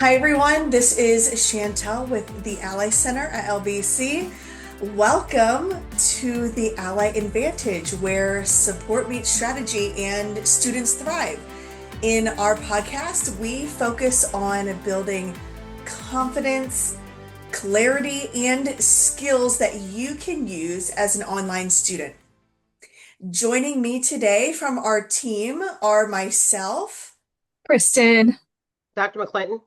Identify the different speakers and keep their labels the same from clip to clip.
Speaker 1: Hi, everyone. This is Chantelle with the Ally Center at LBC. Welcome to the Ally Advantage, where support meets strategy and students thrive. In our podcast, we focus on building confidence, clarity, and skills that you can use as an online student. Joining me today from our team are myself,
Speaker 2: Kristin,
Speaker 3: Dr. McClenton.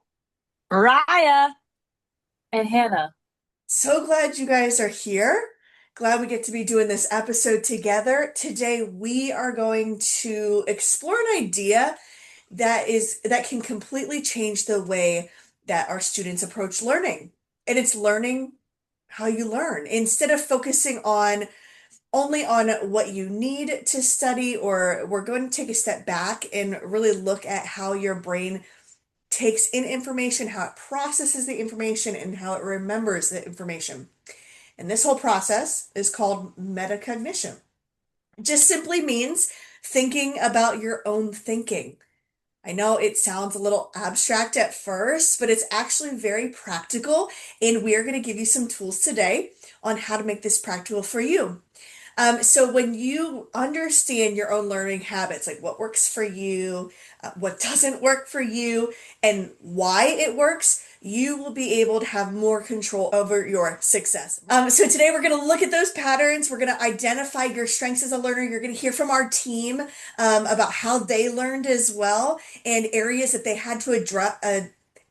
Speaker 2: Mariah, and Hannah.
Speaker 1: so glad you guys are here. Glad we get to be doing this episode together. Today we are going to explore an idea that can completely change the way that our students approach learning. And it's learning how you learn. Instead of focusing on only on what you need to study, or we're going to take a step back and really look at how your brain takes in information, how it processes the information, and how it remembers the information. And this whole process is called metacognition. It just simply means thinking about your own thinking. I know it sounds a little abstract at first, but it's actually very practical. And we're going to give you some tools today on how to make this practical for you. So when you understand your own learning habits, like what works for you, what doesn't work for you, and why it works, you will be able to have more control over your success. So today we're going to look at those patterns. We're going to identify your strengths as a learner. You're going to hear from our team about how they learned as well and areas that they had to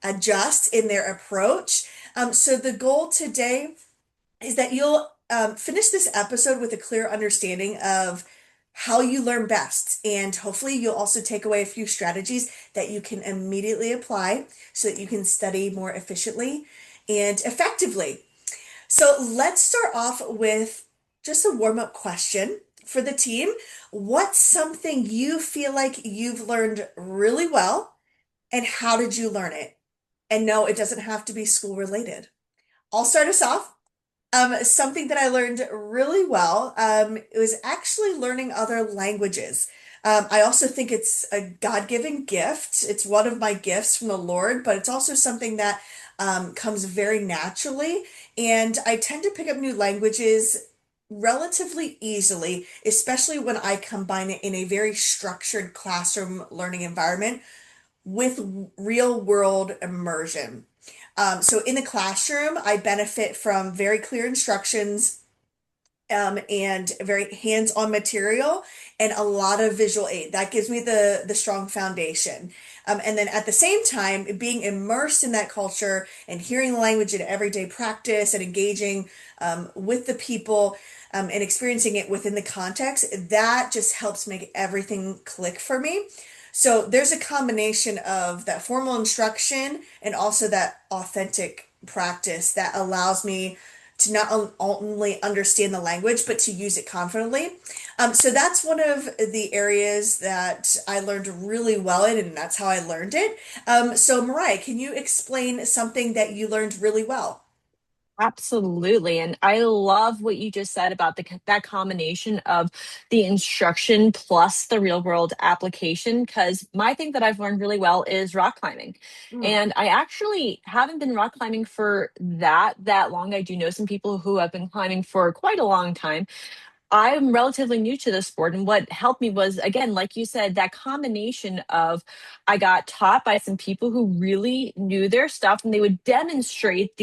Speaker 1: adjust in their approach. So the goal today is that you'll finish this episode with a clear understanding of how you learn best. And hopefully, you'll also take away a few strategies that you can immediately apply so that you can study more efficiently and effectively. So, let's start off with just a warm up question for the team. What's something you feel like you've learned really well, and how did you learn it? And no, it doesn't have to be school related. I'll start us off. Something that I learned really well, it was actually learning other languages. I also think it's a God-given gift. It's one of my gifts from the Lord, but it's also something that comes very naturally. And I tend to pick up new languages relatively easily, especially when I combine it in a very structured classroom learning environment with real world immersion. So in the classroom, I benefit from very clear instructions and very hands-on material and a lot of visual aid. That gives me the strong foundation. And then at the same time, being immersed in that culture and hearing the language in everyday practice and engaging with the people and experiencing it within the context, that just helps make everything click for me. So there's a combination of that formal instruction and also that authentic practice that allows me to not only understand the language, but to use it confidently. So that's one of the areas that I learned really well in, and that's how I learned it. So Mariah, can you explain something that you learned really well?
Speaker 2: Absolutely. And I love what you just said about that combination of the instruction plus the real world application. Because my thing that I've learned really well is rock climbing.
Speaker 1: Mm.
Speaker 2: And I actually haven't been rock climbing for that long. I do know some people who have been climbing for quite a long time. I'm relatively new to the sport, and what helped me was, again, like you said, that combination of I got taught by some people who really knew their stuff, and they would demonstrate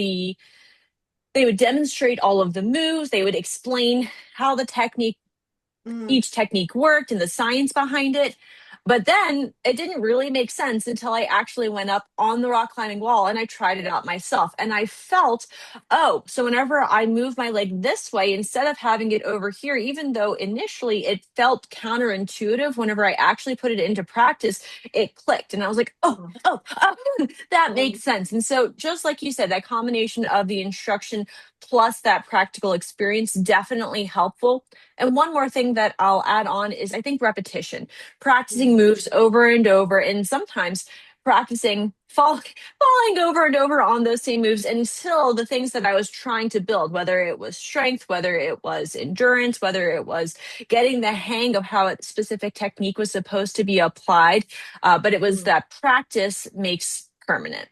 Speaker 2: all of the moves. They would explain how
Speaker 1: Mm.
Speaker 2: each technique worked and the science behind it. But then it didn't really make sense until I actually went up on the rock climbing wall and I tried it out myself. And I felt, oh, so whenever I move my leg this way, instead of having it over here, even though initially it felt counterintuitive, whenever I actually put it into practice, it clicked. And I was like, oh, that makes
Speaker 1: Mm.
Speaker 2: sense. And so, just like you said, that combination of the instruction plus that practical experience definitely helpful. And one more thing that I'll add on is I think repetition, practicing
Speaker 1: Mm.
Speaker 2: moves over and over, and sometimes falling over and over on those same moves until the things that I was trying to build, whether it was strength, whether it was endurance, whether it was getting the hang of how a specific technique was supposed to be applied. But it was
Speaker 1: Mm.
Speaker 2: that practice makes permanent.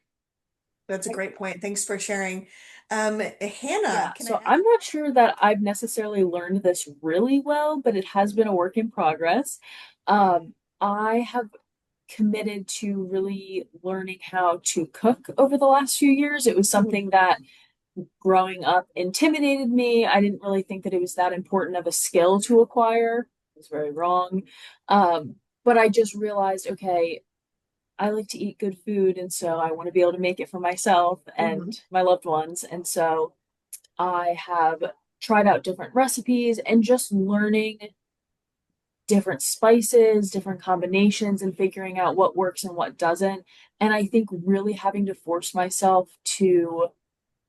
Speaker 1: That's a great point. Thanks for sharing.
Speaker 3: Yeah,
Speaker 1: Hannah, can I
Speaker 3: so
Speaker 1: ask?
Speaker 3: I'm not sure that I've necessarily learned this really well, but it has been a work in progress. I have committed to really learning how to cook over the last few years. It was
Speaker 1: Mhm.
Speaker 3: something that growing up intimidated me. I didn't really think that it was that important of a skill to acquire. I was very wrong. But I just realized, okay, I like to eat good food, and so I want to be able to make it for myself and
Speaker 1: Mhm.
Speaker 3: my loved ones. And so I have tried out different recipes and just learning different spices, different combinations, and figuring out what works and what doesn't. And I think really having to force myself to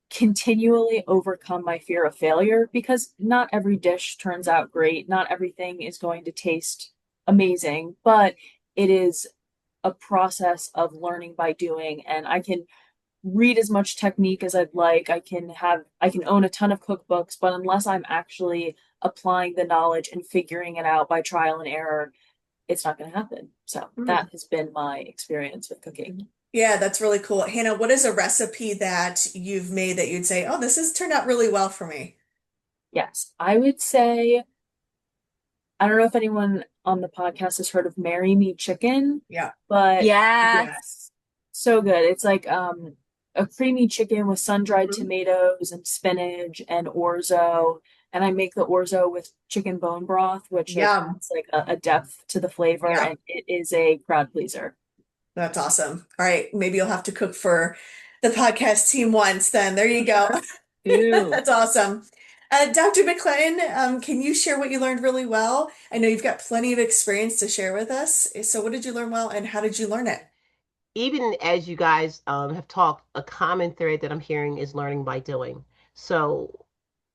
Speaker 3: continually overcome my fear of failure because not every dish turns out great. Not everything is going to taste amazing, but it is a process of learning by doing. And I can read as much technique as I'd like. I can own a ton of cookbooks, but unless I'm actually applying the knowledge and figuring it out by trial and error, it's not going to happen. So
Speaker 1: Mm.
Speaker 3: that has been my experience with cooking.
Speaker 1: Yeah, that's really cool. Hannah, what is a recipe that you've made that you'd say, oh, this has turned out really well for me?
Speaker 3: Yes, I would say I don't know if anyone on the podcast has heard of Marry Me Chicken,
Speaker 1: Yeah.
Speaker 3: but
Speaker 2: Yes.
Speaker 3: yes, so good. It's like a creamy chicken with sun-dried
Speaker 1: Mhm.
Speaker 3: tomatoes and spinach and orzo. And I make the orzo with chicken bone broth, which like
Speaker 1: Yum.
Speaker 3: adds like a depth to the flavor,
Speaker 1: Yeah,
Speaker 3: and it is a crowd pleaser.
Speaker 1: that's awesome. All right, maybe you'll have to cook for the podcast team once then. There you go.
Speaker 3: Ew.
Speaker 1: That's awesome. Dr. McClenton, can you share what you learned really well? I know you've got plenty of experience to share with us. So what did you learn well and how did you learn it?
Speaker 4: Even as you guys have talked, a common thread that I'm hearing is learning by doing. So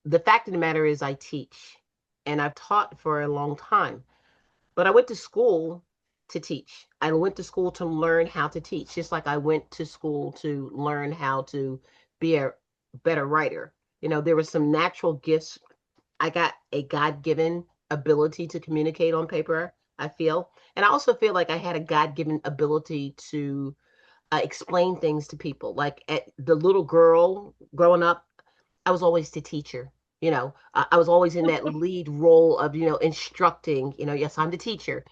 Speaker 4: the fact of the matter is, I teach and I've taught for a long time, but I went to school to teach. I went to school to learn how to teach, just like I went to school to learn how to be a better writer. There were some natural gifts. I got a God-given ability to communicate on paper, I feel. And I also feel like I had a God-given ability to explain things to people. Like at the little girl growing up, I was always the teacher. I was always in that lead role of, instructing, yes, I'm the teacher.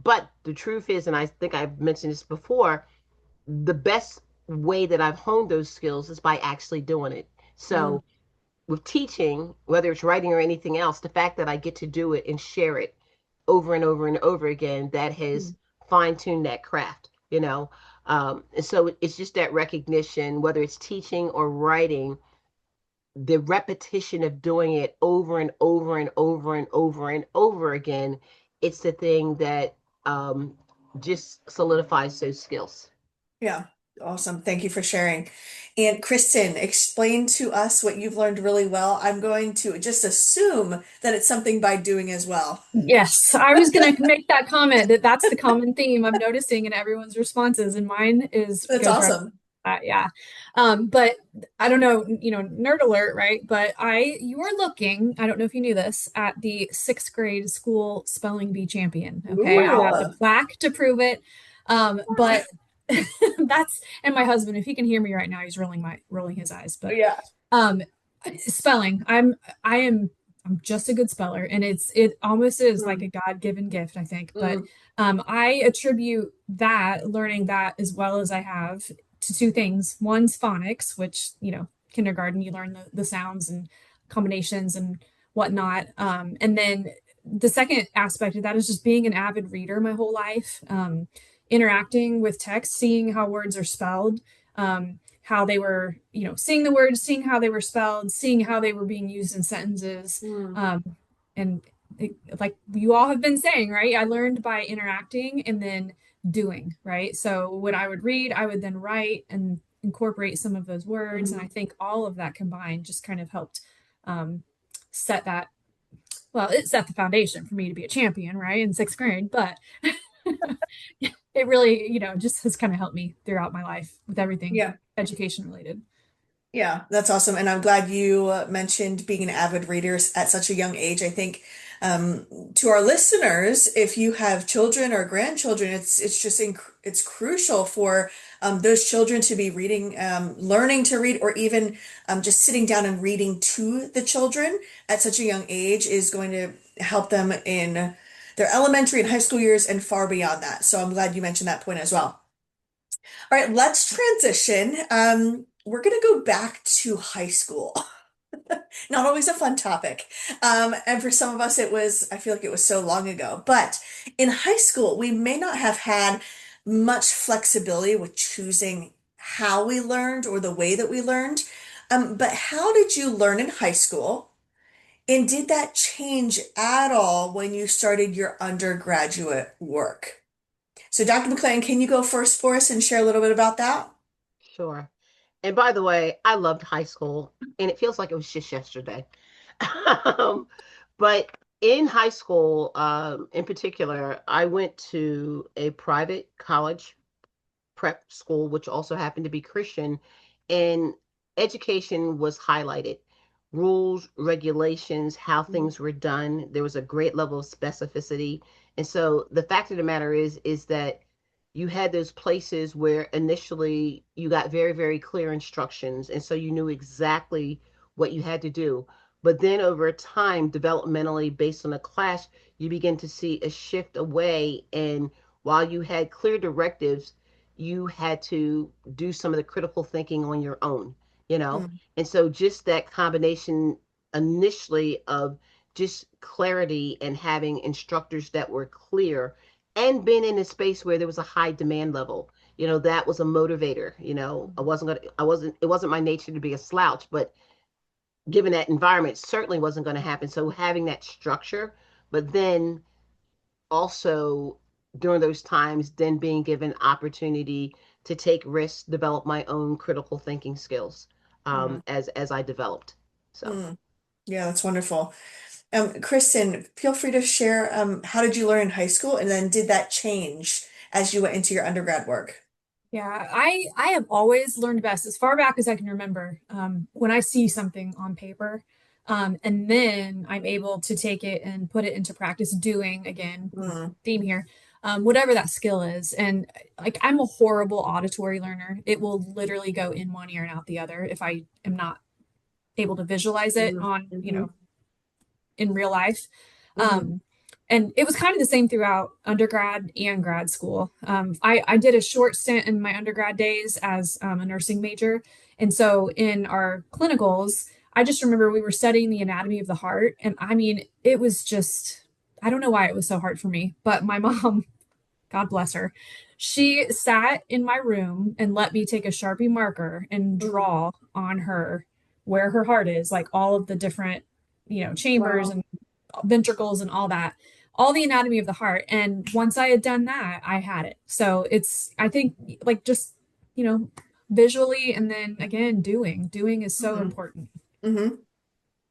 Speaker 4: But the truth is, and I think I've mentioned this before, the best way that I've honed those skills is by actually doing it.
Speaker 1: Mm,
Speaker 4: So with teaching, whether it's writing or anything else, the fact that I get to do it and share it over and over and over again, that has
Speaker 1: mm.
Speaker 4: fine-tuned that craft, and so it's just that recognition, whether it's teaching or writing, the repetition of doing it over and over and over and over and over again, it's the thing that just solidifies those skills.
Speaker 1: Yeah, awesome. Thank you for sharing. And Kristen, explain to us what you've learned really well. I'm going to just assume that it's something by doing as well.
Speaker 5: Yes, I was going to make that comment that that's the common theme I'm noticing in everyone's responses, and mine is
Speaker 1: That's
Speaker 5: goes right.
Speaker 1: awesome.
Speaker 5: Yeah. But I don't know, nerd alert, right? But you were looking, I don't know if you knew this, at the sixth grade school spelling bee champion. Okay. I have the
Speaker 1: Ooh.
Speaker 5: plaque to prove it. But and my husband, if he can hear me right now, he's rolling his eyes. But
Speaker 1: Yeah.
Speaker 5: um, spelling, I'm just a good speller, and it almost is like
Speaker 1: Mm,
Speaker 5: a God-given gift, I think. But
Speaker 1: mm,
Speaker 5: I attribute that learning that as well as I have to two things. One's phonics, which kindergarten you learn the sounds and combinations and whatnot. And then the second aspect of that is just being an avid reader my whole life, interacting with text, seeing how words are spelled. How they were, seeing the words, seeing how they were spelled, seeing how they were being used in sentences.
Speaker 1: mm.
Speaker 5: And like you all have been saying, right? I learned by interacting and then doing, right? So when I would read, I would then write and incorporate some of those words. And I
Speaker 1: Mhm.
Speaker 5: think all of that combined just kind of helped um, set that, well, it set the foundation for me to be a champion, right? In sixth grade. But it really, just has kind of helped me throughout my life with everything
Speaker 1: Yeah.
Speaker 5: education related.
Speaker 1: Yeah, that's awesome. And I'm glad you mentioned being an avid reader at such a young age. I think To our listeners, if you have children or grandchildren, it's just it's crucial for those children to be reading, learning to read, or even just sitting down and reading to the children at such a young age is going to help them in their elementary and high school years and far beyond that. So I'm glad you mentioned that point as well. All right, let's transition. We're going to go back to high school. Not always a fun topic. And for some of us, I feel like it was so long ago. But in high school, we may not have had much flexibility with choosing how we learned or the way that we learned. But how did you learn in high school? And did that change at all when you started your undergraduate work? So, Dr. McClenton, can you go first for us and share a little bit about that?
Speaker 4: Sure. And by the way, I loved high school, and it feels like it was just yesterday. um, but in high school, in particular, I went to a private college prep school, which also happened to be Christian, and education was highlighted. Rules, regulations, how things were done. There was a great level of specificity. And so the fact of the matter is that you had those places where initially you got very, very clear instructions. And so you knew exactly what you had to do. But then over time, developmentally, based on the class, you begin to see a shift away. And while you had clear directives, you had to do some of the critical thinking on your own, you know?
Speaker 1: Mm,
Speaker 4: And so just that combination initially of just clarity and having instructors that were clear and being in a space where there was a high demand level, that was a motivator. It wasn't my nature to be a slouch, but given that environment, certainly wasn't going to happen. So having that structure, but then also during those times then being given opportunity to take risks, develop my own critical thinking skills,
Speaker 1: mm,
Speaker 4: as I developed. So
Speaker 1: mm. Yeah, that's wonderful. Kristen, feel free to share how did you learn in high school, and then did that change as you went into your undergrad work?
Speaker 5: Yeah, I have always learned best as far back as I can remember, when I see something on paper, and then I'm able to take it and put it into practice doing again,
Speaker 1: Mm,
Speaker 5: theme here, whatever that skill is. And like I'm a horrible auditory learner. It will literally go in one ear and out the other if I am not able to visualize it
Speaker 1: mhm,
Speaker 5: on,
Speaker 1: mhm,
Speaker 5: in real life.
Speaker 1: mhm,
Speaker 5: Um, and it was kind of the same throughout undergrad and grad school. I did a short stint in my undergrad days as a nursing major. And so in our clinicals, I just remember we were studying the anatomy of the heart. And I mean, it was just, I don't know why it was so hard for me, but my mom, God bless her, she sat in my room and let me take a Sharpie marker and
Speaker 1: mhm.
Speaker 5: draw on her where her heart is, like all of the different, chambers
Speaker 1: Wow.
Speaker 5: and ventricles and all that, all the anatomy of the heart. And once I had done that, I had it. So it's, I think, like just, you know, visually and then again, doing is so
Speaker 1: Hmm.
Speaker 5: important.
Speaker 1: Hmm.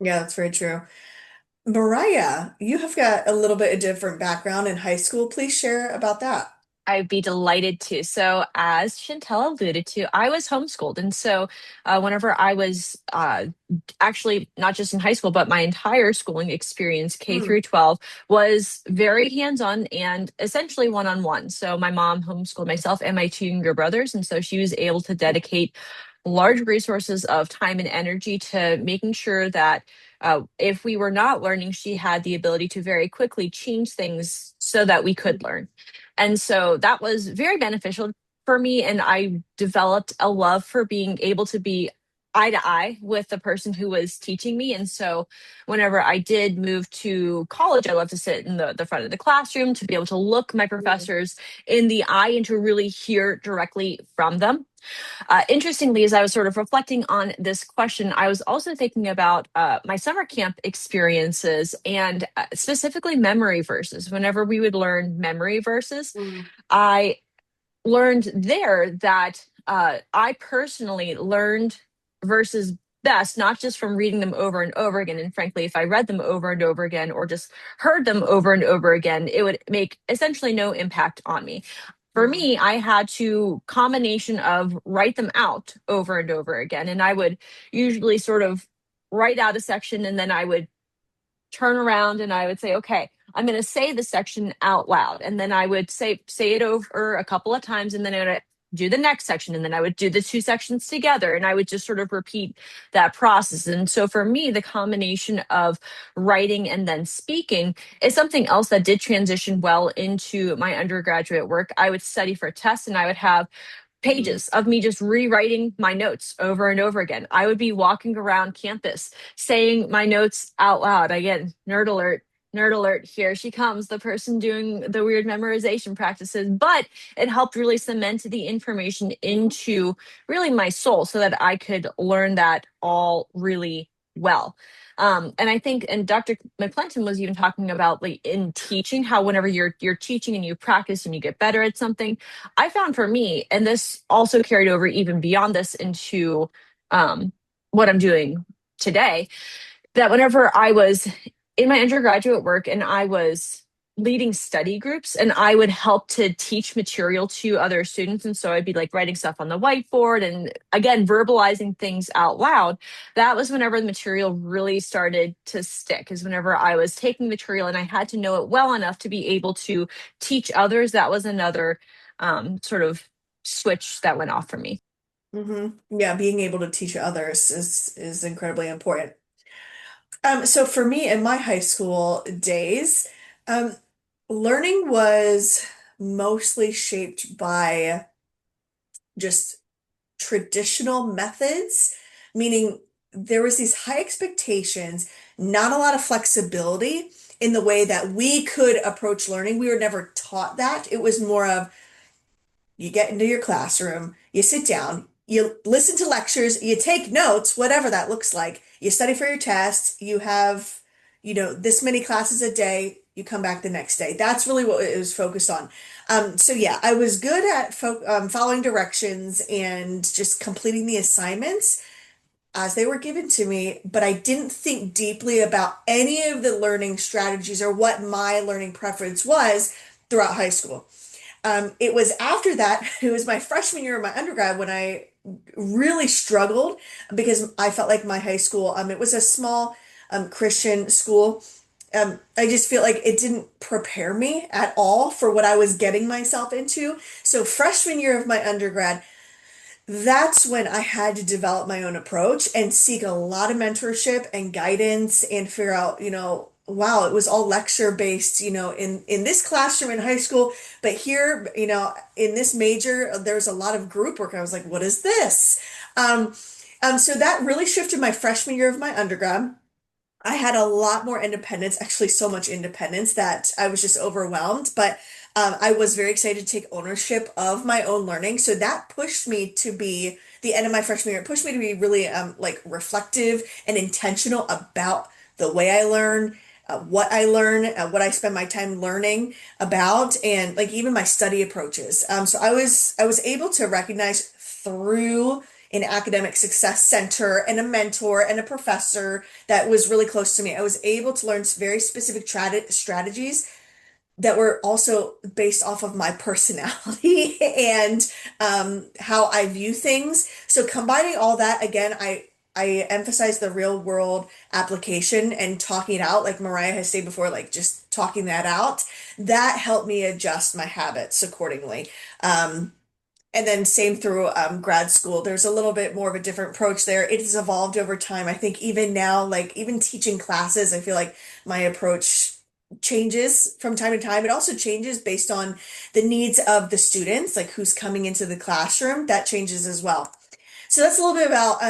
Speaker 1: Yeah, that's very true. Mariah, you have got a little bit of different background in high school. Please share about that.
Speaker 2: I'd be delighted to. So, as Chantelle alluded to, I was homeschooled. And so, whenever I was actually not just in high school, but my entire schooling experience, K
Speaker 1: Mm,
Speaker 2: through 12, was very hands on and essentially one on one. So, my mom homeschooled myself and my two younger brothers. And so, she was able to dedicate large resources of time and energy to making sure that if we were not learning, she had the ability to very quickly change things so that we could learn. And so that was very beneficial for me. And I developed a love for being able to be eye to eye with the person who was teaching me. And so whenever I did move to college, I love to sit in the front of the classroom to be able to look my
Speaker 1: mm,
Speaker 2: professors in the eye and to really hear directly from them. Interestingly, as I was sort of reflecting on this question, I was also thinking about my summer camp experiences and specifically memory verses. Whenever we would learn memory verses,
Speaker 1: mm,
Speaker 2: I learned there that I personally learned verses best, not just from reading them over and over again. And frankly, if I read them over and over again or just heard them over and over again, it would make essentially no impact on me. For
Speaker 1: mm,
Speaker 2: me, I had to combination of write them out over and over again. And I would usually sort of write out a section and then I would turn around and I would say, okay, I'm going to say the section out loud. And then I would say it over a couple of times. And then I would do the next section. And then I would do the two sections together. And I would just sort of repeat that process. And so for me, the combination of writing and then speaking is something else that did transition well into my undergraduate work. I would study for tests and I would have pages of me just rewriting my notes over and over again. I would be walking around campus saying my notes out loud. Again, nerd alert, here she comes, the person doing the weird memorization practices. But it helped really cement the information into really my soul so that I could learn that all really well. And I think, and Dr. McClenton was even talking about like in teaching, how whenever you're teaching and you practice and you get better at something, I found for me, and this also carried over even beyond this into what I'm doing today, that whenever I was in my undergraduate work and I was leading study groups and I would help to teach material to other students. And so I'd be like writing stuff on the whiteboard and again, verbalizing things out loud. That was whenever the material really started to stick, is whenever I was taking material and I had to know it well enough to be able to teach others. That was another sort of switch that went off for me.
Speaker 1: Yeah, being able to teach others is incredibly important. So for me in my high school days, um, learning was mostly shaped by just traditional methods, meaning there was these high expectations, not a lot of flexibility in the way that we could approach learning. We were never taught that. It was more of you get into your classroom, you sit down, you listen to lectures, you take notes, whatever that looks like. You study for your tests, you have, this many classes a day, you come back the next day. That's really what it was focused on. So yeah, I was good at following directions and just completing the assignments as they were given to me, but I didn't think deeply about any of the learning strategies or what my learning preference was throughout high school. It was after that, it was my freshman year of my undergrad when I really struggled because I felt like my high school, it was a small Christian school. I just feel like it didn't prepare me at all for what I was getting myself into. So freshman year of my undergrad, that's when I had to develop my own approach and seek a lot of mentorship and guidance and figure out, wow, it was all lecture based, in this classroom in high school, but here, in this major, there's a lot of group work. I was like, what is this? Um, so that really shifted my freshman year of my undergrad. I had a lot more independence, actually so much independence that I was just overwhelmed, but I was very excited to take ownership of my own learning. So that pushed me to be the end of my freshman year. It pushed me to be really like reflective and intentional about the way I learn, what I learn, what I spend my time learning about, and like even my study approaches. So I was able to recognize through an academic success center and a mentor and a professor that was really close to me. I was able to learn very specific strategies that were also based off of my personality and how I view things. So combining all that again, I emphasize the real world application and talking it out, like Mariah has said before, like just talking that out. That helped me adjust my habits accordingly. And then same through grad school. There's a little bit more of a different approach there. It has evolved over time. I think even now, like even teaching classes, I feel like my approach changes from time to time. It also changes based on the needs of the students, like who's coming into the classroom. That changes as well. So that's a little bit about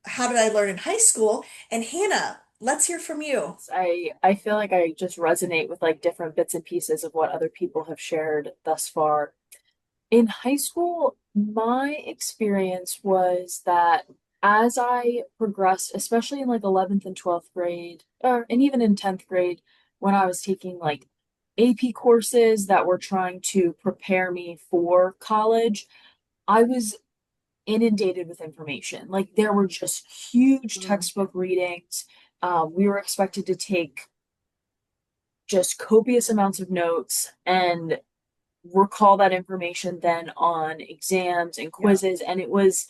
Speaker 1: how did I learn in high school. And Hannah, let's hear from you.
Speaker 3: I feel like I just resonate with like different bits and pieces of what other people have shared thus far. In high school, my experience was that as I progressed, especially in like 11th and 12th grade, and even in 10th grade, when I was taking like AP courses that were trying to prepare me for college, I was inundated with information. Like there were just huge
Speaker 1: Mm,
Speaker 3: textbook readings. We were expected to take just copious amounts of notes and recall that information then on exams and
Speaker 1: yeah.
Speaker 3: quizzes, and it was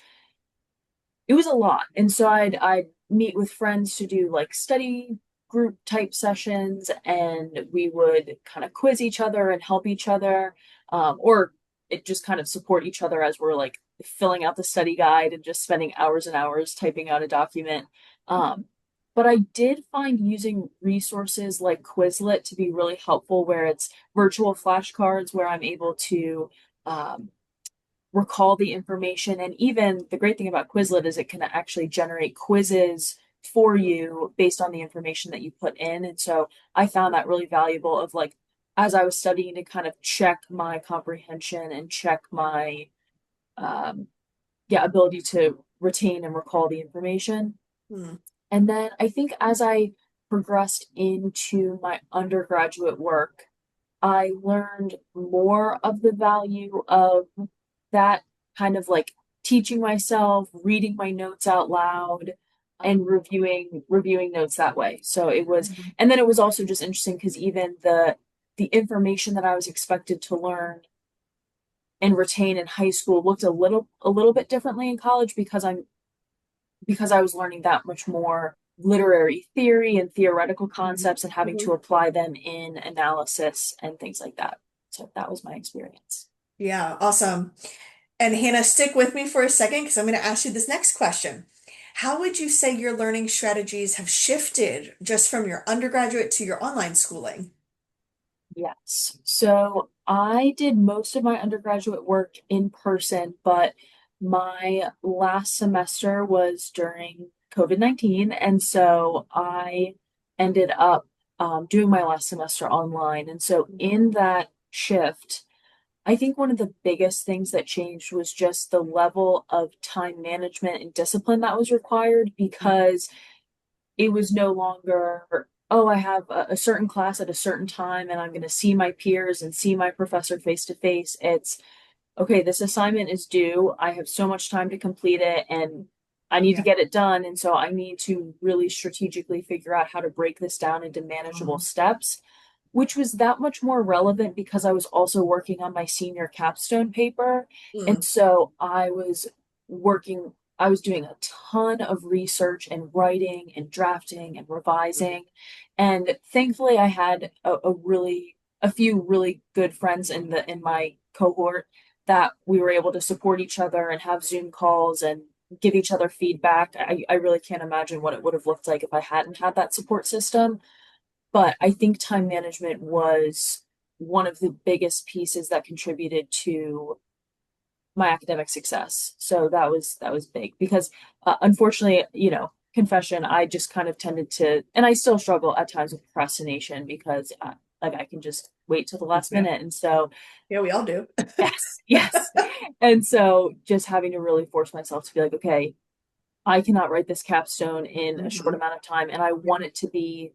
Speaker 3: a lot. And so I'd meet with friends to do like study group type sessions, and we would kind of quiz each other and help each other, or it just kind of support each other as we're like filling out the study guide and just spending hours and hours typing out a document. But I did find using resources like Quizlet to be really helpful, where it's virtual flashcards where I'm able to recall the information. And even the great thing about Quizlet is it can actually generate quizzes for you based on the information that you put in. And so I found that really valuable of like, as I was studying, to kind of check my comprehension and check my ability to retain and recall the information. And then I think as I progressed into my undergraduate work, I learned more of the value of that kind of like teaching myself, reading my notes out loud, and reviewing notes that way. So it was, and then it was also just interesting because even the information that I was expected to learn and retain in high school looked a little bit differently in college because I was learning that much more literary theory and theoretical concepts and having to apply them in analysis and things like that. So that was my experience.
Speaker 1: Yeah, awesome. And Hannah, stick with me for a second because I'm going to ask you this next question. How would you say your learning strategies have shifted just from your undergraduate to your online schooling?
Speaker 3: Yes. So I did most of my undergraduate work in person, but my last semester was during COVID-19. And so I ended up doing my last semester online. And so in that shift, I think one of the biggest things that changed was just the level of time management and discipline that was required, because it was no longer, oh, I have a certain class at a certain time and I'm going to see my peers and see my professor face to face. It's, okay, this assignment is due. I have so much time to complete it and I need to get it done. And so I need to really strategically figure out how to break this down into manageable steps, which was that much more relevant because I was also working on my senior capstone paper. And so I was doing a ton of research and writing and drafting and revising. And thankfully I had a few really good friends in my cohort that we were able to support each other and have Zoom calls and give each other feedback. I really can't imagine what it would have looked like if I hadn't had that support system. But I think time management was one of the biggest pieces that contributed to my academic success. So that was big because unfortunately, confession, I just kind of tended to, and I still struggle at times with procrastination because like I can just wait till the last minute. And so
Speaker 1: Yeah, we all do.
Speaker 3: yes. And so just having to really force myself to be like, okay, I cannot write this capstone in a short amount of time, and I want it to be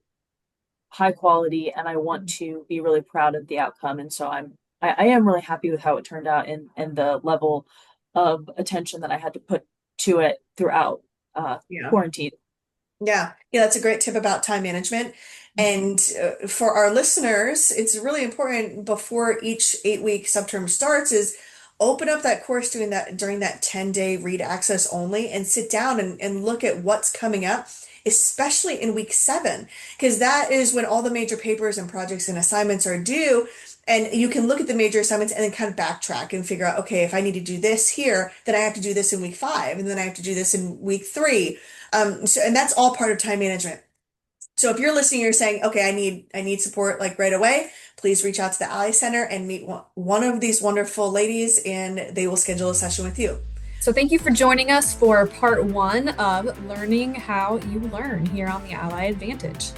Speaker 3: high quality and I want to be really proud of the outcome. And so I am really happy with how it turned out and the level of attention that I had to put to it throughout quarantine.
Speaker 1: Yeah, that's a great tip about time management. And for our listeners, it's really important before each 8-week subterm starts is open up that course during that 10-day read access only and sit down and look at what's coming up, especially in week 7, because that is when all the major papers and projects and assignments are due. And you can look at the major assignments and then kind of backtrack and figure out, okay, if I need to do this here, then I have to do this in week 5, and then I have to do this in week 3. And that's all part of time management. So if you're listening, you're saying, okay, I need support like right away, please reach out to the Ally Center and meet one of these wonderful ladies, and they will schedule a session with you.
Speaker 5: So thank you for joining us for part 1 of Learning How You Learn here on the Ally Advantage.